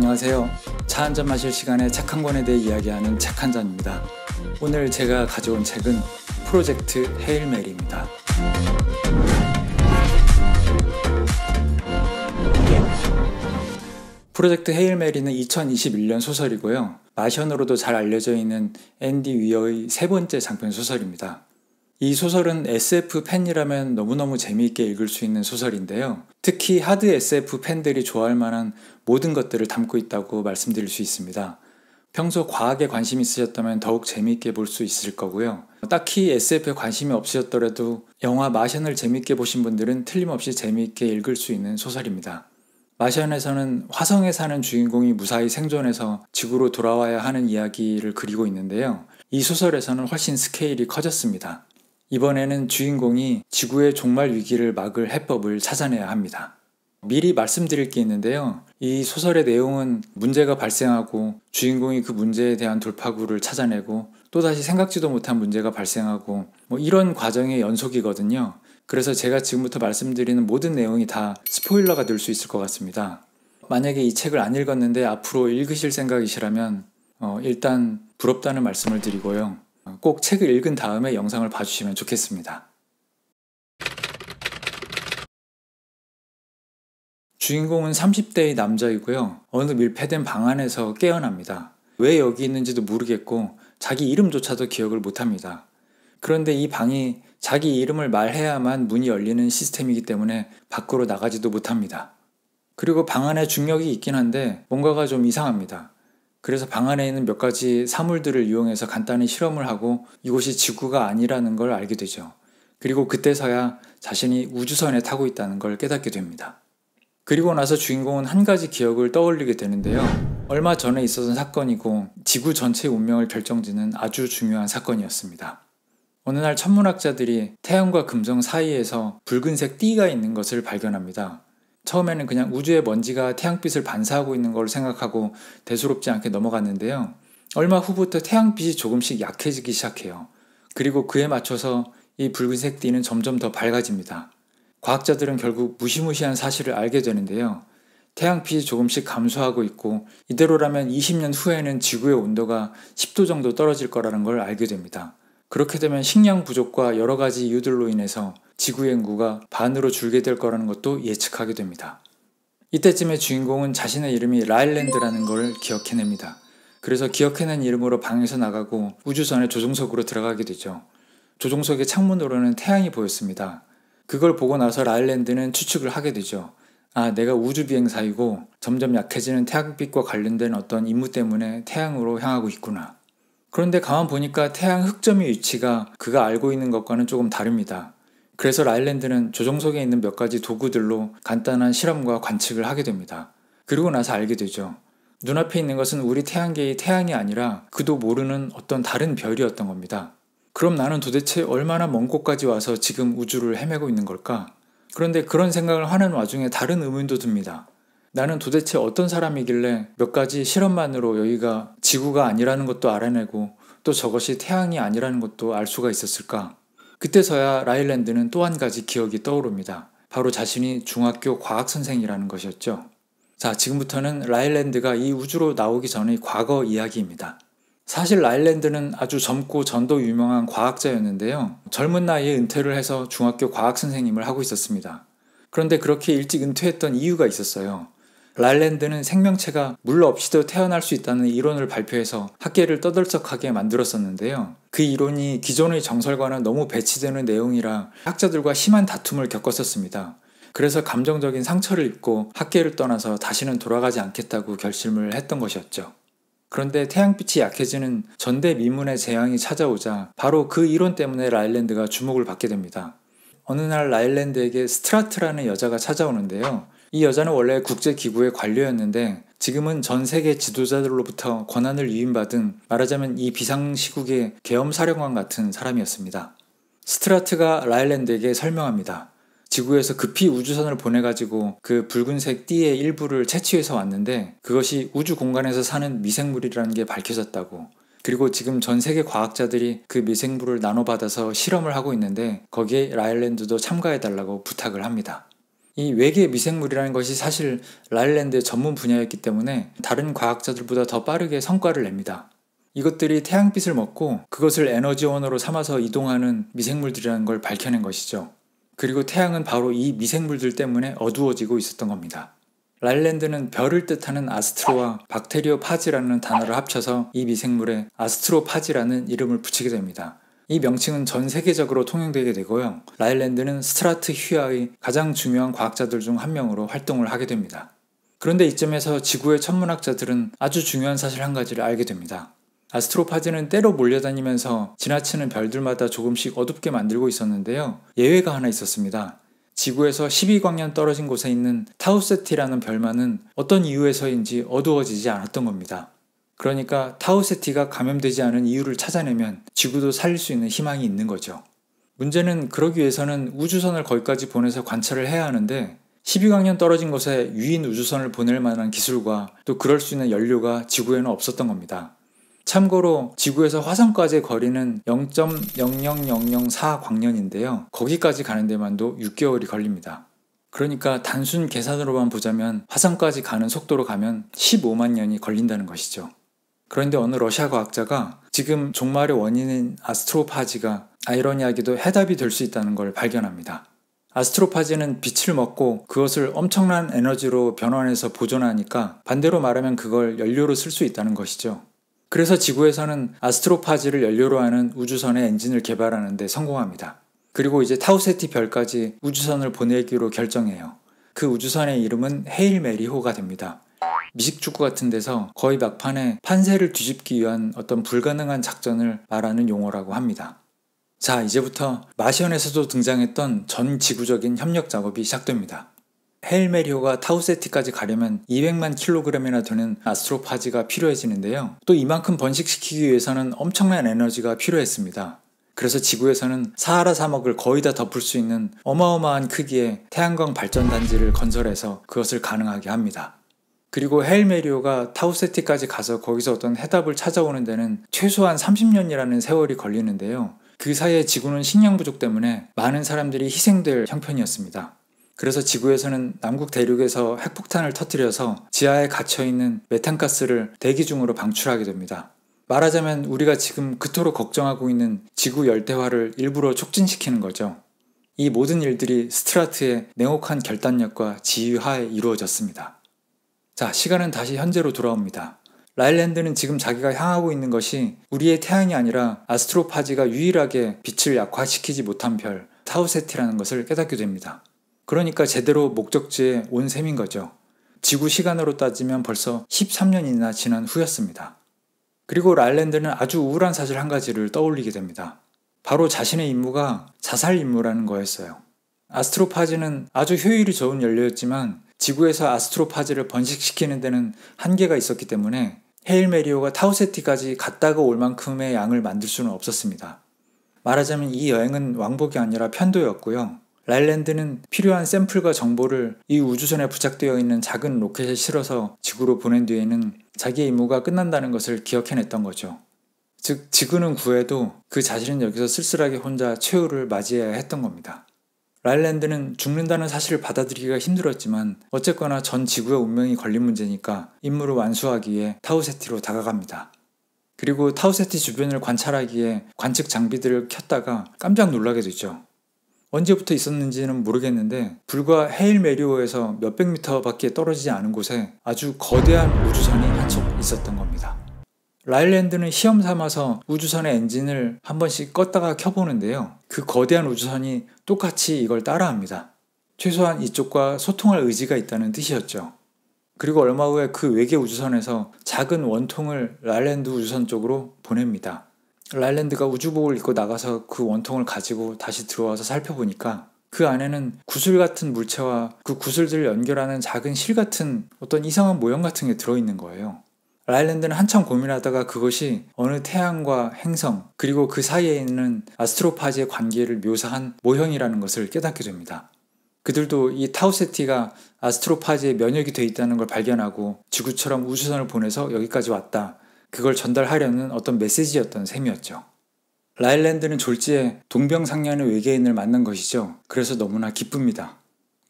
안녕하세요. 차 한잔 마실 시간에 책 한 권에 대해 이야기하는 책 한 잔입니다. 오늘 제가 가져온 책은 프로젝트 헤일 메리입니다. 프로젝트 헤일 메리는 2021년 소설이고요. 마션으로도 잘 알려져 있는 앤디 위어의 세 번째 장편 소설입니다. 이 소설은 SF 팬이라면 너무너무 재미있게 읽을 수 있는 소설인데요. 특히 하드 SF 팬들이 좋아할 만한 모든 것들을 담고 있다고 말씀드릴 수 있습니다. 평소 과학에 관심이 있으셨다면 더욱 재미있게 볼 수 있을 거고요. 딱히 SF에 관심이 없으셨더라도 영화 마션을 재미있게 보신 분들은 틀림없이 재미있게 읽을 수 있는 소설입니다. 마션에서는 화성에 사는 주인공이 무사히 생존해서 지구로 돌아와야 하는 이야기를 그리고 있는데요. 이 소설에서는 훨씬 스케일이 커졌습니다. 이번에는 주인공이 지구의 종말 위기를 막을 해법을 찾아내야 합니다. 미리 말씀드릴 게 있는데요. 이 소설의 내용은 문제가 발생하고 주인공이 그 문제에 대한 돌파구를 찾아내고 또다시 생각지도 못한 문제가 발생하고 이런 과정의 연속이거든요. 그래서 제가 지금부터 말씀드리는 모든 내용이 다 스포일러가 될 수 있을 것 같습니다. 만약에 이 책을 안 읽었는데 앞으로 읽으실 생각이시라면 일단 부럽다는 말씀을 드리고요. 꼭 책을 읽은 다음에 영상을 봐주시면 좋겠습니다. 주인공은 30대의 남자이고요. 어느 밀폐된 방 안에서 깨어납니다. 왜 여기 있는지도 모르겠고 자기 이름조차도 기억을 못합니다. 그런데 이 방이 자기 이름을 말해야만 문이 열리는 시스템이기 때문에 밖으로 나가지도 못합니다. 그리고 방 안에 중력이 있긴 한데 뭔가가 좀 이상합니다. 그래서 방 안에 있는 몇 가지 사물들을 이용해서 간단히 실험을 하고 이곳이 지구가 아니라는 걸 알게 되죠. 그리고 그때서야 자신이 우주선에 타고 있다는 걸 깨닫게 됩니다. 그리고 나서 주인공은 한 가지 기억을 떠올리게 되는데요. 얼마 전에 있었던 사건이고 지구 전체의 운명을 결정짓는 아주 중요한 사건이었습니다. 어느 날 천문학자들이 태양과 금성 사이에서 붉은색 띠가 있는 것을 발견합니다. 처음에는 그냥 우주의 먼지가 태양빛을 반사하고 있는 걸 생각하고 대수롭지 않게 넘어갔는데요. 얼마 후부터 태양빛이 조금씩 약해지기 시작해요. 그리고 그에 맞춰서 이 붉은색 띠는 점점 더 밝아집니다. 과학자들은 결국 무시무시한 사실을 알게 되는데요. 태양빛이 조금씩 감소하고 있고 이대로라면 20년 후에는 지구의 온도가 10도 정도 떨어질 거라는 걸 알게 됩니다. 그렇게 되면 식량 부족과 여러 가지 이유들로 인해서 지구의 인구가 반으로 줄게 될 거라는 것도 예측하게 됩니다. 이때쯤에 주인공은 자신의 이름이 라일랜드라는 걸 기억해냅니다. 그래서 기억해낸 이름으로 방에서 나가고 우주선의 조종석으로 들어가게 되죠. 조종석의 창문으로는 태양이 보였습니다. 그걸 보고 나서 라일랜드는 추측을 하게 되죠. 내가 우주비행사이고 점점 약해지는 태양빛과 관련된 어떤 임무 때문에 태양으로 향하고 있구나. 그런데 가만 보니까 태양 흑점의 위치가 그가 알고 있는 것과는 조금 다릅니다. 그래서 라일랜드는 조종석에 있는 몇 가지 도구들로 간단한 실험과 관측을 하게 됩니다. 그리고 나서 알게 되죠. 눈앞에 있는 것은 우리 태양계의 태양이 아니라 그도 모르는 어떤 다른 별이었던 겁니다. 그럼 나는 도대체 얼마나 먼 곳까지 와서 지금 우주를 헤매고 있는 걸까? 그런데 그런 생각을 하는 와중에 다른 의문도 듭니다. 나는 도대체 어떤 사람이길래 몇 가지 실험만으로 여기가 지구가 아니라는 것도 알아내고 또 저것이 태양이 아니라는 것도 알 수가 있었을까? 그때서야 라일랜드는 또 한 가지 기억이 떠오릅니다. 바로 자신이 중학교 과학선생이라는 것이었죠. 자, 지금부터는 라일랜드가 이 우주로 나오기 전의 과거 이야기입니다. 사실 라일랜드는 아주 젊고 전도 유명한 과학자였는데요. 젊은 나이에 은퇴를 해서 중학교 과학선생님을 하고 있었습니다. 그런데 그렇게 일찍 은퇴했던 이유가 있었어요. 라일랜드는 생명체가 물 없이도 태어날 수 있다는 이론을 발표해서 학계를 떠들썩하게 만들었었는데요. 그 이론이 기존의 정설과는 너무 배치되는 내용이라 학자들과 심한 다툼을 겪었었습니다. 그래서 감정적인 상처를 입고 학계를 떠나서 다시는 돌아가지 않겠다고 결심을 했던 것이었죠. 그런데 태양빛이 약해지는 전대미문의 재앙이 찾아오자 바로 그 이론 때문에 라일랜드가 주목을 받게 됩니다. 어느 날 라일랜드에게 스트라트라는 여자가 찾아오는데요. 이 여자는 원래 국제기구의 관료였는데 지금은 전 세계 지도자들로부터 권한을 위임받은 말하자면 이 비상시국의 계엄사령관 같은 사람이었습니다. 스트라트가 라일랜드에게 설명합니다. 지구에서 급히 우주선을 보내가지고 그 붉은색 띠의 일부를 채취해서 왔는데 그것이 우주 공간에서 사는 미생물이라는 게 밝혀졌다고. 그리고 지금 전 세계 과학자들이 그 미생물을 나눠받아서 실험을 하고 있는데 거기에 라일랜드도 참가해달라고 부탁을 합니다. 이 외계 미생물이라는 것이 사실 라일랜드의 전문 분야였기 때문에 다른 과학자들보다 더 빠르게 성과를 냅니다. 이것들이 태양빛을 먹고 그것을 에너지원으로 삼아서 이동하는 미생물들이라는 걸 밝혀낸 것이죠. 그리고 태양은 바로 이 미생물들 때문에 어두워지고 있었던 겁니다. 라일랜드는 별을 뜻하는 아스트로와 박테리오파지라는 단어를 합쳐서 이 미생물에 아스트로파지라는 이름을 붙이게 됩니다. 이 명칭은 전 세계적으로 통용되게 되고요. 라일랜드는 스트라트 휘하의 가장 중요한 과학자들 중 한 명으로 활동을 하게 됩니다. 그런데 이점에서 지구의 천문학자들은 아주 중요한 사실 한 가지를 알게 됩니다. 아스트로파즈는 때로 몰려다니면서 지나치는 별들마다 조금씩 어둡게 만들고 있었는데요. 예외가 하나 있었습니다. 지구에서 12광년 떨어진 곳에 있는 타우세티라는 별만은 어떤 이유에서인지 어두워지지 않았던 겁니다. 그러니까 타우세티가 감염되지 않은 이유를 찾아내면 지구도 살릴 수 있는 희망이 있는 거죠. 문제는 그러기 위해서는 우주선을 거기까지 보내서 관찰을 해야 하는데 12광년 떨어진 곳에 유인 우주선을 보낼 만한 기술과 또 그럴 수 있는 연료가 지구에는 없었던 겁니다. 참고로 지구에서 화성까지의 거리는 0.00004광년인데요. 거기까지 가는 데만도 6개월이 걸립니다. 그러니까 단순 계산으로만 보자면 화성까지 가는 속도로 가면 15만 년이 걸린다는 것이죠. 그런데 어느 러시아 과학자가 지금 종말의 원인인 아스트로파지가 아이러니하게도 해답이 될 수 있다는 걸 발견합니다. 아스트로파지는 빛을 먹고 그것을 엄청난 에너지로 변환해서 보존하니까 반대로 말하면 그걸 연료로 쓸 수 있다는 것이죠. 그래서 지구에서는 아스트로파지를 연료로 하는 우주선의 엔진을 개발하는 데 성공합니다. 그리고 이제 타우세티 별까지 우주선을 보내기로 결정해요. 그 우주선의 이름은 헤일 메리호가 됩니다. 미식축구 같은 데서 거의 막판에 판세를 뒤집기 위한 어떤 불가능한 작전을 말하는 용어라고 합니다. 자, 이제부터 마시언에서도 등장했던 전 지구적인 협력 작업이 시작됩니다. 헤일 메리호가 타우세티까지 가려면 200만 킬로그램이나 되는 아스트로파지가 필요해지는데요. 또 이만큼 번식시키기 위해서는 엄청난 에너지가 필요했습니다. 그래서 지구에서는 사하라 사막을 거의 다 덮을 수 있는 어마어마한 크기의 태양광 발전단지를 건설해서 그것을 가능하게 합니다. 그리고 헤일 메리호가 타우세티까지 가서 거기서 어떤 해답을 찾아오는 데는 최소한 30년이라는 세월이 걸리는데요. 그 사이에 지구는 식량 부족 때문에 많은 사람들이 희생될 형편이었습니다. 그래서 지구에서는 남극 대륙에서 핵폭탄을 터뜨려서 지하에 갇혀있는 메탄가스를 대기 중으로 방출하게 됩니다. 말하자면 우리가 지금 그토록 걱정하고 있는 지구 열대화를 일부러 촉진시키는 거죠. 이 모든 일들이 스트라트의 냉혹한 결단력과 지휘하에 이루어졌습니다. 자, 시간은 다시 현재로 돌아옵니다. 라일랜드는 지금 자기가 향하고 있는 것이 우리의 태양이 아니라 아스트로파지가 유일하게 빛을 약화시키지 못한 별 타우세티라는 것을 깨닫게 됩니다. 그러니까 제대로 목적지에 온 셈인 거죠. 지구 시간으로 따지면 벌써 13년이나 지난 후였습니다. 그리고 라일랜드는 아주 우울한 사실 한 가지를 떠올리게 됩니다. 바로 자신의 임무가 자살 임무라는 거였어요. 아스트로파지는 아주 효율이 좋은 연료였지만 지구에서 아스트로파지를 번식시키는 데는 한계가 있었기 때문에 헤일 메리호가 타우세티까지 갔다가 올 만큼의 양을 만들 수는 없었습니다. 말하자면 이 여행은 왕복이 아니라 편도였고요. 라일랜드는 필요한 샘플과 정보를 이 우주선에 부착되어 있는 작은 로켓에 실어서 지구로 보낸 뒤에는 자기의 임무가 끝난다는 것을 기억해냈던 거죠. 즉 지구는 구해도 그 자신은 여기서 쓸쓸하게 혼자 최후를 맞이해야 했던 겁니다. 라일랜드는 죽는다는 사실을 받아들이기가 힘들었지만 어쨌거나 전 지구의 운명이 걸린 문제니까 임무를 완수하기 위해 타우세티로 다가갑니다. 그리고 타우세티 주변을 관찰하기에 관측 장비들을 켰다가 깜짝 놀라게 되죠. 언제부터 있었는지는 모르겠는데 불과 헤일 메리호에서 몇백 미터밖에 떨어지지 않은 곳에 아주 거대한 우주선이 한 척 있었던 겁니다. 라일랜드는 시험 삼아서 우주선의 엔진을 한 번씩 껐다가 켜보는데요. 그 거대한 우주선이 똑같이 이걸 따라합니다. 최소한 이쪽과 소통할 의지가 있다는 뜻이었죠. 그리고 얼마 후에 그 외계 우주선에서 작은 원통을 라일랜드 우주선 쪽으로 보냅니다. 라일랜드가 우주복을 입고 나가서 그 원통을 가지고 다시 들어와서 살펴보니까 그 안에는 구슬 같은 물체와 그 구슬들을 연결하는 작은 실 같은 어떤 이상한 모형 같은 게 들어있는 거예요. 라일랜드는 한참 고민하다가 그것이 어느 태양과 행성 그리고 그 사이에 있는 아스트로파지의 관계를 묘사한 모형이라는 것을 깨닫게 됩니다. 그들도 이 타우세티가 아스트로파지에 면역이 돼 있다는 걸 발견하고 지구처럼 우주선을 보내서 여기까지 왔다. 그걸 전달하려는 어떤 메시지였던 셈이었죠. 라일랜드는 졸지에 동병상련의 외계인을 만난 것이죠. 그래서 너무나 기쁩니다.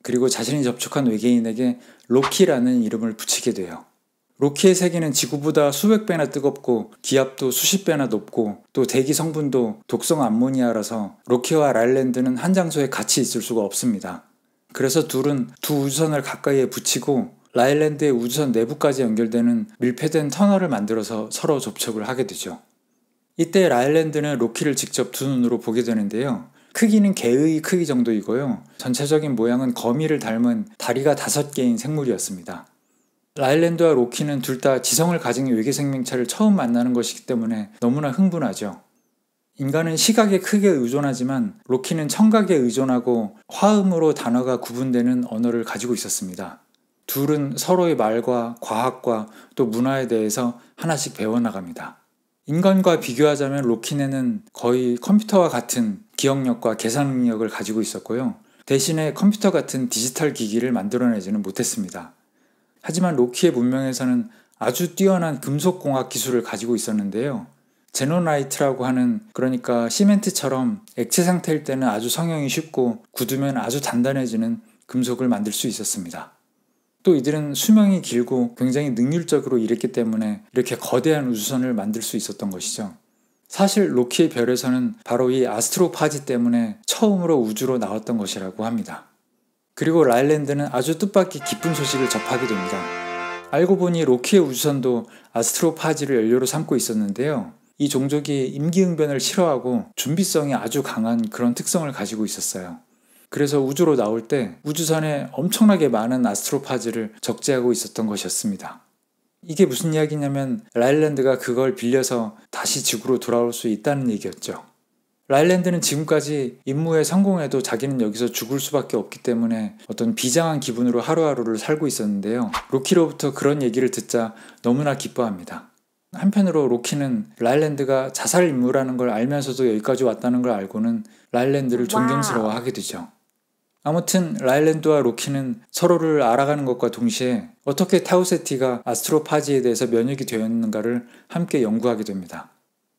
그리고 자신이 접촉한 외계인에게 로키라는 이름을 붙이게 돼요. 로키의 세계는 지구보다 수백 배나 뜨겁고 기압도 수십 배나 높고 또 대기 성분도 독성 암모니아라서 로키와 라일랜드는 한 장소에 같이 있을 수가 없습니다. 그래서 둘은 두 우주선을 가까이에 붙이고 라일랜드의 우주선 내부까지 연결되는 밀폐된 터널을 만들어서 서로 접촉을 하게 되죠. 이때 라일랜드는 로키를 직접 두 눈으로 보게 되는데요. 크기는 개의 크기 정도이고요. 전체적인 모양은 거미를 닮은 다리가 5개인 생물이었습니다. 라일랜드와 로키는 둘 다 지성을 가진 외계 생명체를 처음 만나는 것이기 때문에 너무나 흥분하죠. 인간은 시각에 크게 의존하지만 로키는 청각에 의존하고 화음으로 단어가 구분되는 언어를 가지고 있었습니다. 둘은 서로의 말과 과학과 또 문화에 대해서 하나씩 배워나갑니다. 인간과 비교하자면 로키네는 거의 컴퓨터와 같은 기억력과 계산 능력을 가지고 있었고요. 대신에 컴퓨터 같은 디지털 기기를 만들어내지는 못했습니다. 하지만 로키의 문명에서는 아주 뛰어난 금속공학 기술을 가지고 있었는데요. 제노나이트라고 하는, 그러니까 시멘트처럼 액체 상태일 때는 아주 성형이 쉽고 굳으면 아주 단단해지는 금속을 만들 수 있었습니다. 또 이들은 수명이 길고 굉장히 능률적으로 일했기 때문에 이렇게 거대한 우주선을 만들 수 있었던 것이죠. 사실 로키의 별에서는 바로 이 아스트로파지 때문에 처음으로 우주로 나왔던 것이라고 합니다. 그리고 라일랜드는 아주 뜻밖의 기쁜 소식을 접하게 됩니다. 알고 보니 로키의 우주선도 아스트로파지를 연료로 삼고 있었는데요. 이 종족이 임기응변을 싫어하고 준비성이 아주 강한 그런 특성을 가지고 있었어요. 그래서 우주로 나올 때 우주선에 엄청나게 많은 아스트로파지를 적재하고 있었던 것이었습니다. 이게 무슨 이야기냐면 라일랜드가 그걸 빌려서 다시 지구로 돌아올 수 있다는 얘기였죠. 라일랜드는 지금까지 임무에 성공해도 자기는 여기서 죽을 수밖에 없기 때문에 어떤 비장한 기분으로 하루하루를 살고 있었는데요. 로키로부터 그런 얘기를 듣자 너무나 기뻐합니다. 한편으로 로키는 라일랜드가 자살 임무라는 걸 알면서도 여기까지 왔다는 걸 알고는 라일랜드를 존경스러워하게 되죠. 아무튼 라일랜드와 로키는 서로를 알아가는 것과 동시에 어떻게 타우세티가 아스트로파지에 대해서 면역이 되었는가를 함께 연구하게 됩니다.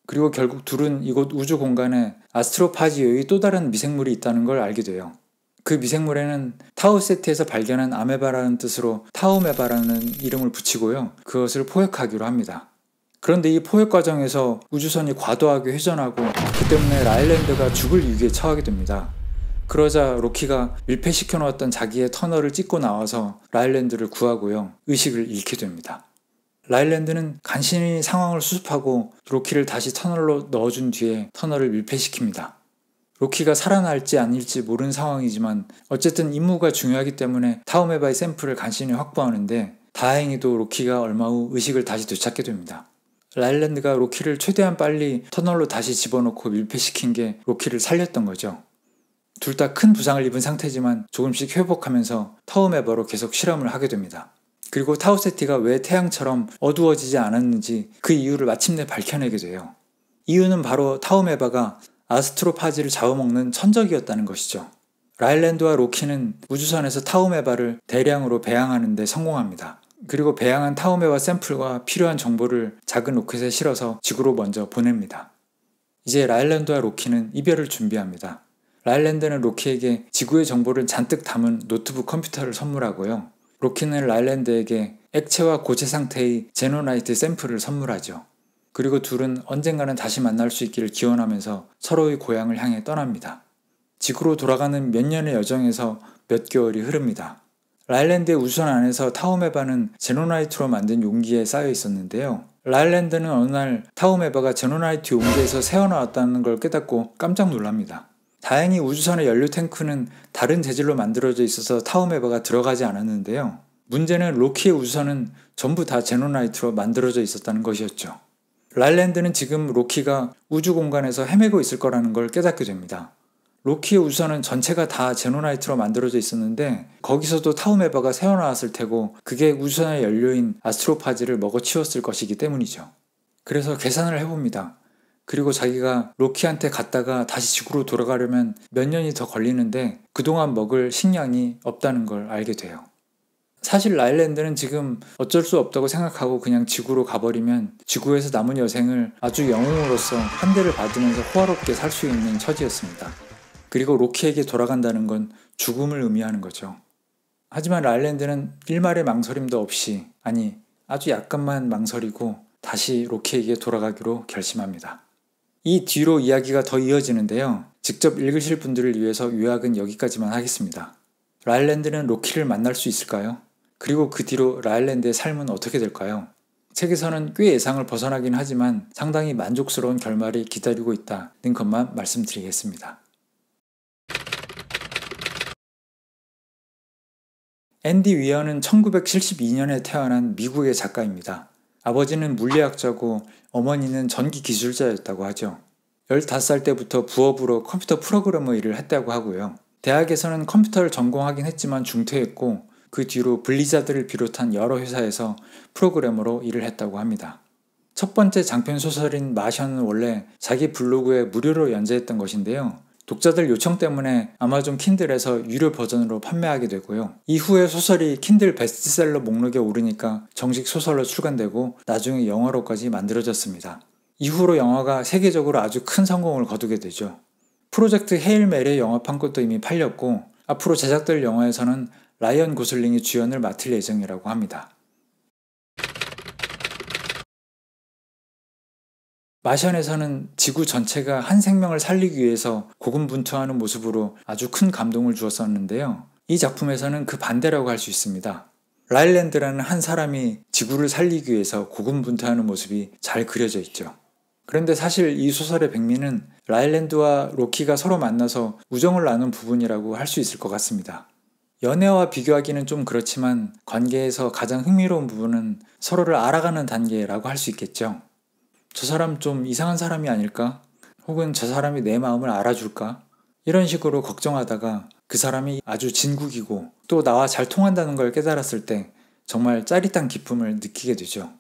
그리고 결국 둘은 이곳 우주 공간에 아스트로파지의 또 다른 미생물이 있다는 걸 알게 돼요. 그 미생물에는 타우세티에서 발견한 아메바라는 뜻으로 타우메바라는 이름을 붙이고요. 그것을 포획하기로 합니다. 그런데 이 포획 과정에서 우주선이 과도하게 회전하고 그 때문에 라일랜드가 죽을 위기에 처하게 됩니다. 그러자 로키가 밀폐시켜 놓았던 자기의 터널을 찢고 나와서 라일랜드를 구하고요. 의식을 잃게 됩니다. 라일랜드는 간신히 상황을 수습하고 로키를 다시 터널로 넣어준 뒤에 터널을 밀폐시킵니다. 로키가 살아날지 아닐지 모르는 상황이지만 어쨌든 임무가 중요하기 때문에 타우메바의 샘플을 간신히 확보하는데 다행히도 로키가 얼마 후 의식을 다시 되찾게 됩니다. 라일랜드가 로키를 최대한 빨리 터널로 다시 집어넣고 밀폐시킨 게 로키를 살렸던 거죠. 둘 다 큰 부상을 입은 상태지만 조금씩 회복하면서 타우메바로 계속 실험을 하게 됩니다. 그리고 타우세티가 왜 태양처럼 어두워지지 않았는지 그 이유를 마침내 밝혀내게 돼요. 이유는 바로 타우메바가 아스트로파지를 잡아먹는 천적이었다는 것이죠. 라일랜드와 로키는 우주선에서 타우메바를 대량으로 배양하는 데 성공합니다. 그리고 배양한 타우메바 샘플과 필요한 정보를 작은 로켓에 실어서 지구로 먼저 보냅니다. 이제 라일랜드와 로키는 이별을 준비합니다. 라일랜드는 로키에게 지구의 정보를 잔뜩 담은 노트북 컴퓨터를 선물하고요. 로키는 라일랜드에게 액체와 고체 상태의 제노나이트 샘플을 선물하죠. 그리고 둘은 언젠가는 다시 만날 수 있기를 기원하면서 서로의 고향을 향해 떠납니다. 지구로 돌아가는 몇 년의 여정에서 몇 개월이 흐릅니다. 라일랜드의 우주선 안에서 타우메바는 제노나이트로 만든 용기에 쌓여 있었는데요. 라일랜드는 어느 날 타우메바가 제노나이트 용기에서 새어나왔다는 걸 깨닫고 깜짝 놀랍니다. 다행히 우주선의 연료 탱크는 다른 재질로 만들어져 있어서 타우메바가 들어가지 않았는데요. 문제는 로키의 우주선은 전부 다 제노나이트로 만들어져 있었다는 것이었죠. 라일랜드는 지금 로키가 우주 공간에서 헤매고 있을 거라는 걸 깨닫게 됩니다. 로키의 우주선은 전체가 다 제노나이트로 만들어져 있었는데 거기서도 타우메바가 새어나왔을 테고 그게 우주선의 연료인 아스트로파지를 먹어치웠을 것이기 때문이죠. 그래서 계산을 해봅니다. 그리고 자기가 로키한테 갔다가 다시 지구로 돌아가려면 몇 년이 더 걸리는데 그동안 먹을 식량이 없다는 걸 알게 돼요. 사실 라일랜드는 지금 어쩔 수 없다고 생각하고 그냥 지구로 가버리면 지구에서 남은 여생을 아주 영웅으로서 환대를 받으면서 호화롭게 살 수 있는 처지였습니다. 그리고 로키에게 돌아간다는 건 죽음을 의미하는 거죠. 하지만 라일랜드는 일말의 망설임도 없이, 아니 아주 약간만 망설이고 다시 로키에게 돌아가기로 결심합니다. 이 뒤로 이야기가 더 이어지는데요. 직접 읽으실 분들을 위해서 요약은 여기까지만 하겠습니다. 라일랜드는 로키를 만날 수 있을까요? 그리고 그 뒤로 라일랜드의 삶은 어떻게 될까요? 책에서는 꽤 예상을 벗어나긴 하지만 상당히 만족스러운 결말이 기다리고 있다는 것만 말씀드리겠습니다. 앤디 위어는 1972년에 태어난 미국의 작가입니다. 아버지는 물리학자고 어머니는 전기 기술자였다고 하죠. 15살 때부터 부업으로 컴퓨터 프로그래머 일을 했다고 하고요. 대학에서는 컴퓨터를 전공하긴 했지만 중퇴했고 그 뒤로 블리자드를 비롯한 여러 회사에서 프로그래머로 일을 했다고 합니다. 첫 번째 장편 소설인 마션은 원래 자기 블로그에 무료로 연재했던 것인데요. 독자들 요청 때문에 아마존 킨들에서 유료 버전으로 판매하게 되고요. 이후에 소설이 킨들 베스트셀러 목록에 오르니까 정식 소설로 출간되고 나중에 영화로까지 만들어졌습니다. 이후로 영화가 세계적으로 아주 큰 성공을 거두게 되죠. 프로젝트 헤일 메리의 영화판권도 이미 팔렸고 앞으로 제작될 영화에서는 라이언 고슬링이 주연을 맡을 예정이라고 합니다. 마션에서는 지구 전체가 한 생명을 살리기 위해서 고군분투하는 모습으로 아주 큰 감동을 주었었는데요. 이 작품에서는 그 반대라고 할 수 있습니다. 라일랜드라는 한 사람이 지구를 살리기 위해서 고군분투하는 모습이 잘 그려져 있죠. 그런데 사실 이 소설의 백미는 라일랜드와 로키가 서로 만나서 우정을 나눈 부분이라고 할 수 있을 것 같습니다. 연애와 비교하기는 좀 그렇지만 관계에서 가장 흥미로운 부분은 서로를 알아가는 단계라고 할 수 있겠죠. 저 사람 좀 이상한 사람이 아닐까? 혹은 저 사람이 내 마음을 알아줄까? 이런 식으로 걱정하다가 그 사람이 아주 진국이고 또 나와 잘 통한다는 걸 깨달았을 때 정말 짜릿한 기쁨을 느끼게 되죠.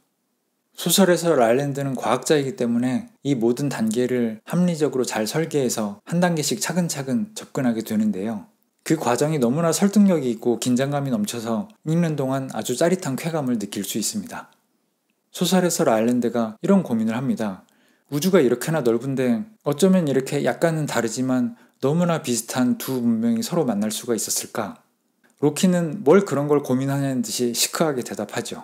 소설에서 라일랜드는 과학자이기 때문에 이 모든 단계를 합리적으로 잘 설계해서 한 단계씩 차근차근 접근하게 되는데요. 그 과정이 너무나 설득력이 있고 긴장감이 넘쳐서 읽는 동안 아주 짜릿한 쾌감을 느낄 수 있습니다. 소설에서 라일랜드가 이런 고민을 합니다. 우주가 이렇게나 넓은데 어쩌면 이렇게 약간은 다르지만 너무나 비슷한 두 문명이 서로 만날 수가 있었을까? 로키는 뭘 그런 걸 고민하냐는 듯이 시크하게 대답하죠.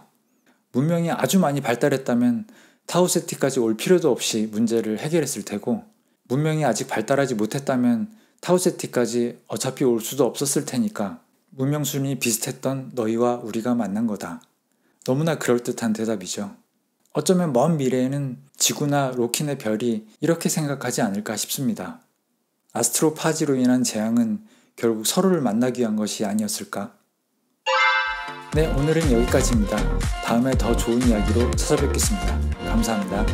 문명이 아주 많이 발달했다면 타우세티까지 올 필요도 없이 문제를 해결했을 테고 문명이 아직 발달하지 못했다면 타우세티까지 어차피 올 수도 없었을 테니까 문명 수준이 비슷했던 너희와 우리가 만난 거다. 너무나 그럴듯한 대답이죠. 어쩌면 먼 미래에는 지구나 로키네 별이 이렇게 생각하지 않을까 싶습니다. 아스트로파지로 인한 재앙은 결국 서로를 만나기 위한 것이 아니었을까? 네, 오늘은 여기까지입니다. 다음에 더 좋은 이야기로 찾아뵙겠습니다. 감사합니다.